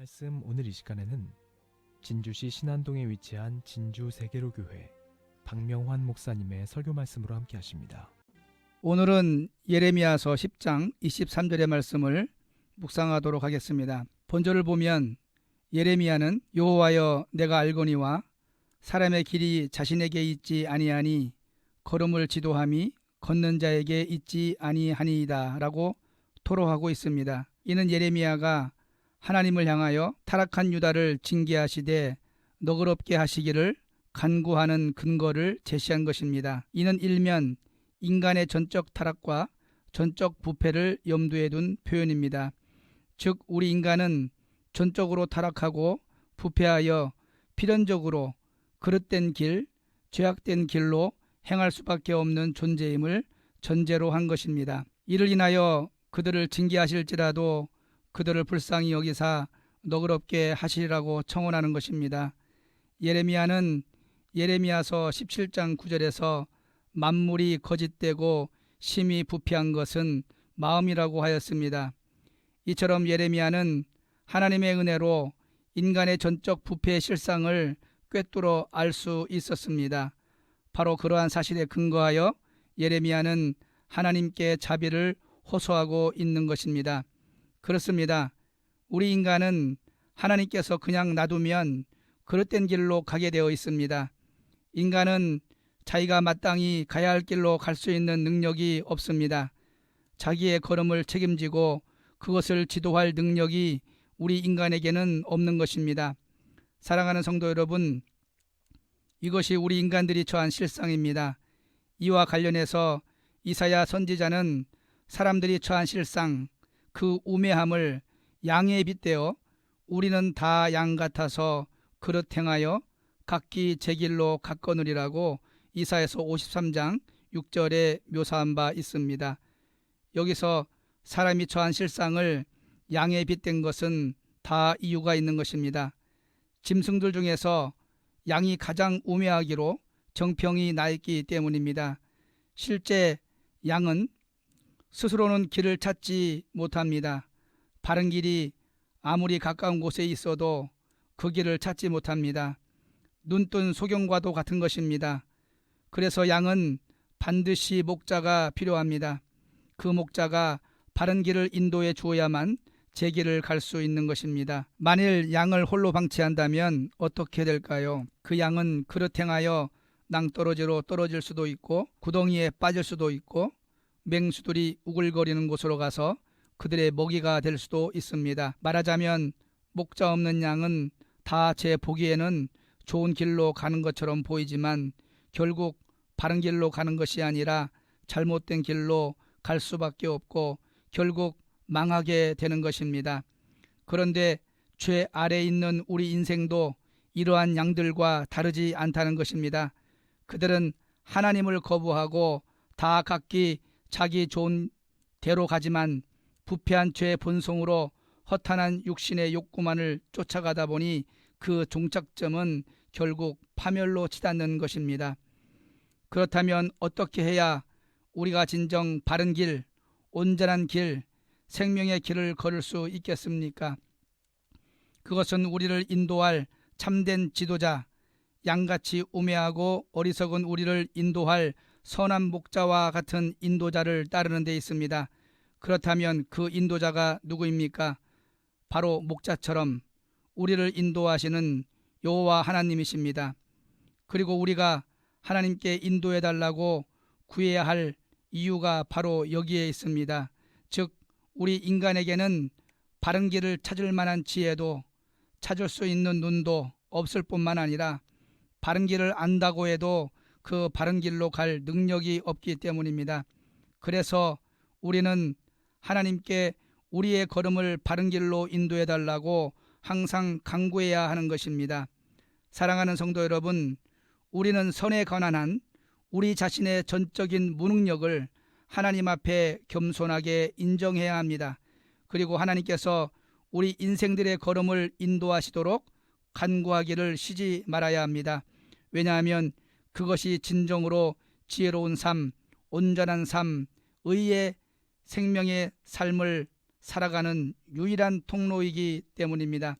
말씀 오늘 이 시간에는 진주시 신안동에 위치한 진주세계로교회 박명환 목사님의 설교 말씀으로 함께 하십니다. 오늘은 예레미야서 10장 23절의 말씀을 묵상하도록 하겠습니다. 본절을 보면 예레미야는 여호와여 내가 알거니와 사람의 길이 자신에게 있지 아니하니 걸음을 지도함이 걷는 자에게 있지 아니하니이다 라고 토로하고 있습니다. 이는 예레미야가 하나님을 향하여 타락한 유다를 징계하시되 너그럽게 하시기를 간구하는 근거를 제시한 것입니다. 이는 일면 인간의 전적 타락과 전적 부패를 염두에 둔 표현입니다. 즉 우리 인간은 전적으로 타락하고 부패하여 필연적으로 그릇된 길, 죄악된 길로 행할 수밖에 없는 존재임을 전제로 한 것입니다. 이를 인하여 그들을 징계하실지라도 그들을 불쌍히 여기사 너그럽게 하시리라고 청원하는 것입니다. 예레미야는 예레미야서 17장 9절에서 만물이 거짓되고 심히 부패한 것은 마음이라고 하였습니다. 이처럼 예레미야는 하나님의 은혜로 인간의 전적 부패의 실상을 꿰뚫어 알 수 있었습니다. 바로 그러한 사실에 근거하여 예레미야는 하나님께 자비를 호소하고 있는 것입니다. 그렇습니다. 우리 인간은 하나님께서 그냥 놔두면 그릇된 길로 가게 되어 있습니다. 인간은 자기가 마땅히 가야 할 길로 갈 수 있는 능력이 없습니다. 자기의 걸음을 책임지고 그것을 지도할 능력이 우리 인간에게는 없는 것입니다. 사랑하는 성도 여러분, 이것이 우리 인간들이 처한 실상입니다. 이와 관련해서 이사야 선지자는 사람들이 처한 실상, 그 우매함을 양에 빗대어 우리는 다 양 같아서 그릇 행하여 각기 제 길로 갔거느리라고 이사야서 53장 6절에 묘사한 바 있습니다. 여기서 사람이 처한 실상을 양에 빗댄 것은 다 이유가 있는 것입니다. 짐승들 중에서 양이 가장 우매하기로 정평이 나 있기 때문입니다. 실제 양은 스스로는 길을 찾지 못합니다. 바른 길이 아무리 가까운 곳에 있어도 그 길을 찾지 못합니다. 눈뜬 소경과도 같은 것입니다. 그래서 양은 반드시 목자가 필요합니다. 그 목자가 바른 길을 인도해 주어야만 제 길을 갈 수 있는 것입니다. 만일 양을 홀로 방치한다면 어떻게 될까요? 그 양은 그릇 행하여 낭떠러지로 떨어질 수도 있고 구덩이에 빠질 수도 있고 맹수들이 우글거리는 곳으로 가서 그들의 먹이가 될 수도 있습니다. 말하자면 목자 없는 양은 다 제 보기에는 좋은 길로 가는 것처럼 보이지만 결국 바른 길로 가는 것이 아니라 잘못된 길로 갈 수밖에 없고 결국 망하게 되는 것입니다. 그런데 죄 아래 있는 우리 인생도 이러한 양들과 다르지 않다는 것입니다. 그들은 하나님을 거부하고 다 각기 자기 좋은 대로 가지만 부패한 죄의 본성으로 허탄한 육신의 욕구만을 쫓아가다 보니 그 종착점은 결국 파멸로 치닫는 것입니다. 그렇다면 어떻게 해야 우리가 진정 바른 길, 온전한 길, 생명의 길을 걸을 수 있겠습니까? 그것은 우리를 인도할 참된 지도자, 양같이 우매하고 어리석은 우리를 인도할 선한 목자와 같은 인도자를 따르는 데 있습니다. 그렇다면 그 인도자가 누구입니까? 바로 목자처럼 우리를 인도하시는 여호와 하나님이십니다. 그리고 우리가 하나님께 인도해 달라고 구해야 할 이유가 바로 여기에 있습니다. 즉 우리 인간에게는 바른 길을 찾을 만한 지혜도 찾을 수 있는 눈도 없을 뿐만 아니라 바른 길을 안다고 해도 그 바른 길로 갈 능력이 없기 때문입니다. 그래서 우리는 하나님께 우리의 걸음을 바른 길로 인도해 달라고 항상 간구해야 하는 것입니다. 사랑하는 성도 여러분, 우리는 선에 관한 한 우리 자신의 전적인 무능력을 하나님 앞에 겸손하게 인정해야 합니다. 그리고 하나님께서 우리 인생들의 걸음을 인도하시도록 간구하기를 쉬지 말아야 합니다. 왜냐하면 그것이 진정으로 지혜로운 삶, 온전한 삶, 의의 생명의 삶을 살아가는 유일한 통로이기 때문입니다.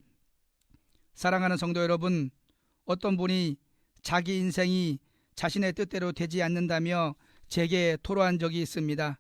사랑하는 성도 여러분, 어떤 분이 자기 인생이 자신의 뜻대로 되지 않는다며 제게 토로한 적이 있습니다.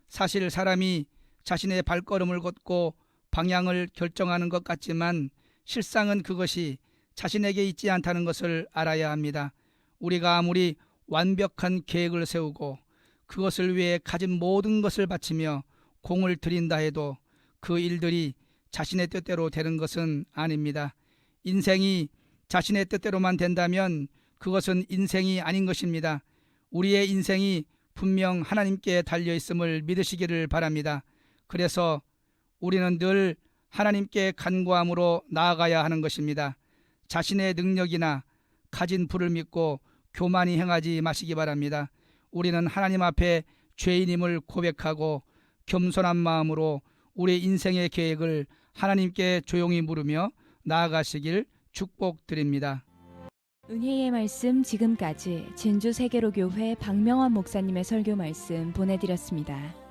사실 사람이 자신의 발걸음을 걷고 방향을 결정하는 것 같지만 실상은 그것이 자신에게 있지 않다는 것을 알아야 합니다. 우리가 아무리 완벽한 계획을 세우고 그것을 위해 가진 모든 것을 바치며 공을 들인다 해도 그 일들이 자신의 뜻대로 되는 것은 아닙니다. 인생이 자신의 뜻대로만 된다면 그것은 인생이 아닌 것입니다. 우리의 인생이 분명 하나님께 달려 있음을 믿으시기를 바랍니다. 그래서 우리는 늘 하나님께 간구함으로 나아가야 하는 것입니다. 자신의 능력이나 가진 부를 믿고 교만히 행하지 마시기 바랍니다. 우리는 하나님 앞에 죄인임을 고백하고 겸손한 마음으로 우리 인생의 계획을 하나님께 조용히 물으며 나아가시길 축복드립니다. 은혜의 말씀 지금까지 진주 세계로교회 박명환 목사님의 설교 말씀 보내드렸습니다.